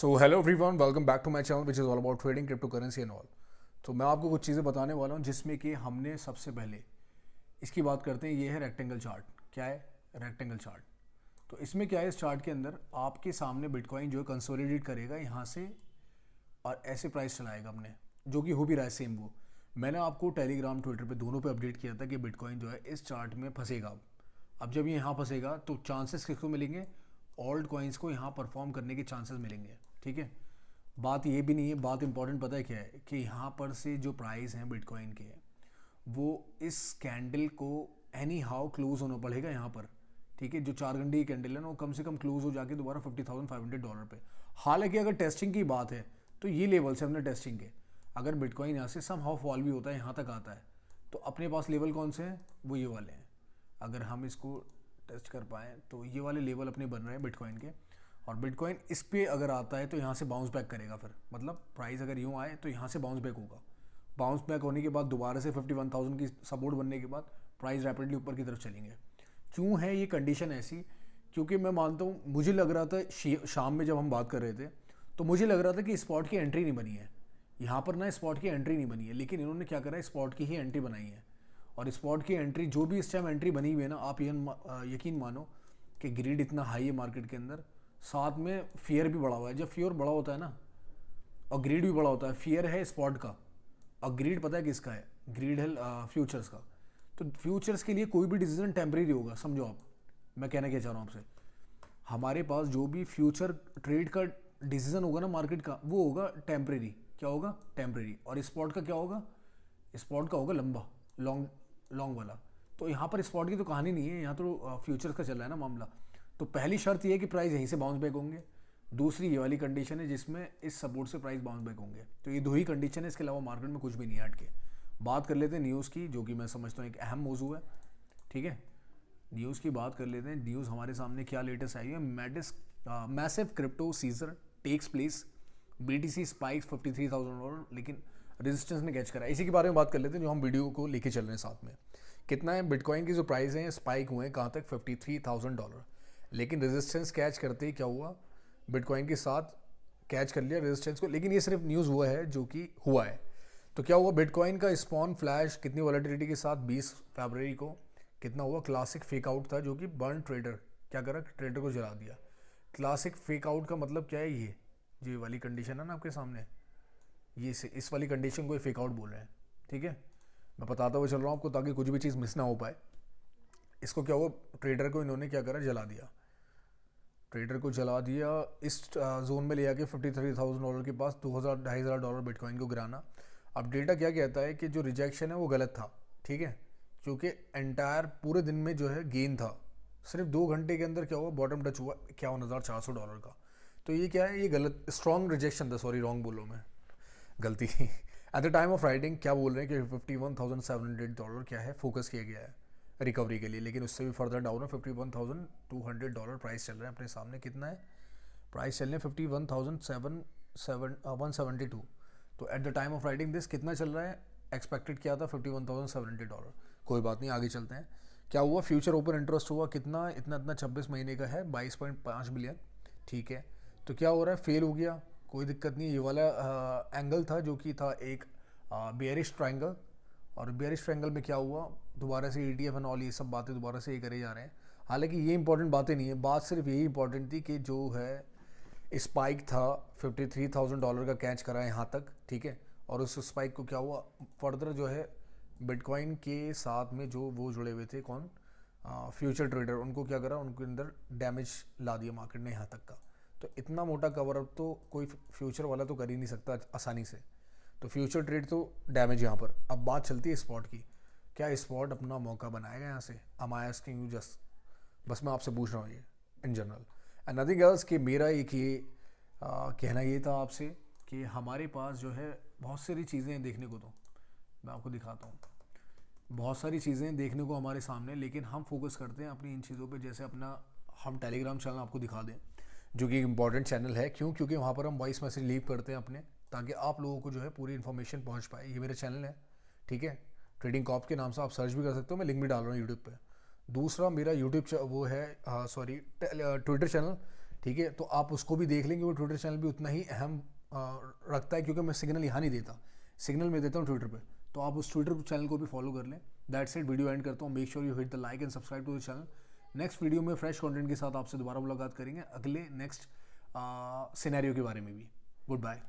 So hello everyone, welcome back to my channel which is all about trading crypto currency and all. तो मैं आपको कुछ चीज़ें बताने वाला हूँ जिसमें कि हमने सबसे पहले इसकी बात करते हैं। ये है रेक्टेंगल चार्ट। क्या है रेक्टेंगल चार्ट? तो इसमें क्या है, इस चार्ट के अंदर आपके सामने बिटकॉइन जो है कंसोलिडेट करेगा यहाँ से और ऐसे प्राइस चलाएगा अपने, जो कि हो भी रहा है सेम वो। मैंने आपको टेलीग्राम ट्विटर पे दोनों पे अपडेट किया था कि बिटकॉइन जो है इस चार्ट में फंसेगा। अब जब ये यहाँ फंसेगा तो चांसेस किसको मिलेंगे? ऑल्ट कॉइन्स को यहाँ परफॉर्म करने के चांसेस मिलेंगे। ठीक है, बात ये भी नहीं है, बात इंपॉर्टेंट पता है क्या है कि यहाँ पर से जो प्राइस हैं बिटकॉइन के, वो इस कैंडल को एनी हाउ क्लोज होना पड़ेगा यहाँ पर। ठीक है, जो 4 घंटे की कैंडल है ना, वो कम से कम क्लोज हो जाके दोबारा $50,500 पे। हालांकि अगर टेस्टिंग की बात है तो ये लेवल से हमने टेस्टिंग के, अगर बिटकॉइन यहाँ से सम हाउ फॉल भी होता है, यहाँ तक आता है, तो अपने पास लेवल कौन से हैं? वो ये वाले हैं। अगर हम इसको टेस्ट कर पाएँ तो ये वाले लेवल अपने बन रहे हैं बिटकॉइन के। और बिटकॉइन इस पे अगर आता है तो यहाँ से बाउंस बैक करेगा। फिर मतलब प्राइस अगर यूँ आए तो यहाँ से बाउंस बैक होगा। बाउंस बैक होने के बाद दोबारा से 51,000 की सपोर्ट बनने के बाद प्राइस रैपिडली ऊपर की तरफ चलेंगे। क्यों है ये कंडीशन ऐसी? क्योंकि मैं मानता हूँ, मुझे लग रहा था शाम में जब हम बात कर रहे थे तो मुझे लग रहा था कि स्पॉट की एंट्री नहीं बनी है यहाँ पर ना, स्पॉट की एंट्री नहीं बनी है। लेकिन इन्होंने क्या करा है, स्पॉट की ही एंट्री बनाई है। और स्पॉट की एंट्री जो भी इस टाइम एंट्री बनी हुई है ना, आप यकीन मानो कि ग्रीड इतना हाई है मार्केट के अंदर, साथ में फियर भी बढ़ा हुआ है। जब फियर बड़ा होता है ना और ग्रीड भी बड़ा होता है, फियर है स्पॉट का और ग्रीड पता है किसका है? ग्रीड है फ्यूचर्स का। तो फ्यूचर्स के लिए कोई भी डिसीजन टेम्परेरी होगा, समझो आप मैं कहना क्या चाह रहा हूँ आपसे। हमारे पास जो भी फ्यूचर ट्रेड का डिसीजन होगा ना मार्केट का, वो होगा टेम्परेरी। क्या होगा? टेम्परेरी। और स्पॉट का क्या होगा? स्पॉट का होगा लंबा, लॉन्ग लॉन्ग वाला। तो यहाँ पर स्पॉट की तो कहानी नहीं है, यहाँ तो फ्यूचर्स का चल रहा है ना मामला। तो पहली शर्त ये है कि प्राइस यहीं से बाउंस बैक होंगे। दूसरी ये वाली कंडीशन है जिसमें इस सपोर्ट से प्राइस बाउंस बैक होंगे। तो ये दो ही कंडीशन है, इसके अलावा मार्केट में कुछ भी नहीं है हट के। बात कर लेते हैं न्यूज़ की, जो कि मैं समझता हूँ एक अहम मौजू है। ठीक है, न्यूज़ की बात कर लेते हैं। न्यूज़ हमारे सामने क्या लेटेस्ट आई है? Massive crypto seizure takes place, BTC spikes $53,000, लेकिन रेजिस्टेंस ने कैच करा। इसी के बारे में बात कर लेते हैं जो हम वीडियो को लेके चल रहे हैं साथ में। कितना है बिटकॉइन की जो प्राइस है, स्पाइक हुए हैं कहाँ तक? $53,000। लेकिन रेजिस्टेंस कैच करते ही क्या हुआ? बिटकॉइन के साथ कैच कर लिया रेजिस्टेंस को। लेकिन ये सिर्फ न्यूज़ हुआ है जो कि हुआ है। तो क्या हुआ? बिटकॉइन का स्पॉन फ्लैश कितनी वॉलेटिलिटी के साथ 20 फरवरी को कितना हुआ? क्लासिक फेक आउट था जो कि बर्न ट्रेडर क्या करा? ट्रेडर को जला दिया। क्लासिक फेक आउट का मतलब क्या है? ये जो वाली कंडीशन है ना आपके सामने, ये से इस वाली कंडीशन को फेक आउट बोल रहे हैं। ठीक है, मैं बताता हुआ चल रहा हूँ आपको ताकि कुछ भी चीज़ मिस ना हो पाए। इसको क्या हुआ? ट्रेडर को इन्होंने क्या करा? जला दिया। ट्रेडर को जला दिया, इस जोन में ले आके $53,000 के पास 2,000-2,500 बिटकॉइन को गिराना। अब डेटा क्या कहता है कि जो रिजेक्शन है वो गलत था। ठीक है, क्योंकि एंटायर पूरे दिन में जो है गेन था, सिर्फ 2 घंटे के अंदर क्या हुआ? बॉटम टच हुआ $51,400 का। तो ये क्या है? ये गलत, स्ट्रॉन्ग रिजेक्शन था। सॉरी, रॉन्ग बोलो, मैं गलती at the time of writing क्या बोल रहे हैं कि $51,700 क्या है फोकस किया गया है रिकवरी के लिए। लेकिन उससे भी फर्दर डाउन है, $51,200 प्राइस चल रहा है अपने सामने। कितना है प्राइस चल रहे हैं? 51,172। तो at the time of writing this कितना चल रहा है? एक्सपेक्टेड क्या था? $51,700। कोई बात नहीं, आगे चलते हैं। क्या हुआ? फ्यूचर ओपन इंटरेस्ट हुआ कितना? इतना इतना 26 महीने का है, 22.5 बिलियन। ठीक है, तो क्या हो रहा है? फेल हो गया, कोई दिक्कत नहीं। ये वाला एंगल था जो कि था एक बेयरिश ट्रायंगल। और बेयरिश ट्रायंगल में क्या हुआ? दोबारा से ETF एंड ऑल ये सब बातें दोबारा से ये करे जा रहे हैं। हालांकि ये इंपॉर्टेंट बातें नहीं है, बात सिर्फ यही इंपॉर्टेंट थी कि जो है स्पाइक था $53,000 का कैच करा है यहाँ तक। ठीक है, और उस स्पाइक को क्या हुआ? फर्दर जो है बिटकॉइन के साथ में जो वो जुड़े हुए थे, कौन? फ्यूचर ट्रेडर, उनको क्या करा? उनके अंदर डैमेज ला दिया मार्केट ने यहाँ तक का। तो इतना मोटा कवर अप तो कोई फ्यूचर वाला तो कर ही नहीं सकता आसानी से। तो फ्यूचर ट्रेड तो डैमेज यहाँ पर। अब बात चलती है स्पॉट की। क्या स्पॉट अपना मौका बनाएगा यहाँ से? am I asking you just, बस मैं आपसे पूछ रहा हूँ ये in general and nothing else. कि मेरा एक ये कहना ये था आपसे कि हमारे पास जो है बहुत सारी चीज़ें देखने को, तो मैं आपको दिखाता हूँ बहुत सारी चीज़ें देखने को हमारे सामने, लेकिन हम फोकस करते हैं अपनी इन चीज़ों पे। जैसे अपना हम टेलीग्राम चैनल आपको दिखा दें, जो कि एक इंपॉर्टेंट चैनल है। क्यों? क्योंकि वहाँ पर हम वॉइस मैसेज लीव करते हैं अपने, ताकि आप लोगों को जो है पूरी इन्फॉर्मेशन पहुँच पाए। ये मेरा चैनल है, ठीक है, ट्रेडिंग कॉप के नाम से आप सर्च भी कर सकते हो, मैं लिंक भी डाल रहा हूँ यूट्यूब पे। दूसरा मेरा यूट्यूब वो है, सॉरी, ट्विटर चैनल ठीक है, तो आप उसको भी देख लेंगे। वो ट्विटर चैनल भी उतना ही अहम रखता है, क्योंकि मैं सिग्नल यहाँ नहीं देता, सिग्नल मैं देता हूँ ट्विटर पे। तो आप उस ट्विटर चैनल को भी फॉलो कर लें। दैट्स इट, वीडियो एंड करता हूँ। Make sure you hit the like and subscribe to the channel. Next video में फ्रेश कंटेंट के साथ आपसे दोबारा मुलाकात करेंगे, अगले नेक्स्ट सिनेरियो के बारे में भी। Good bye.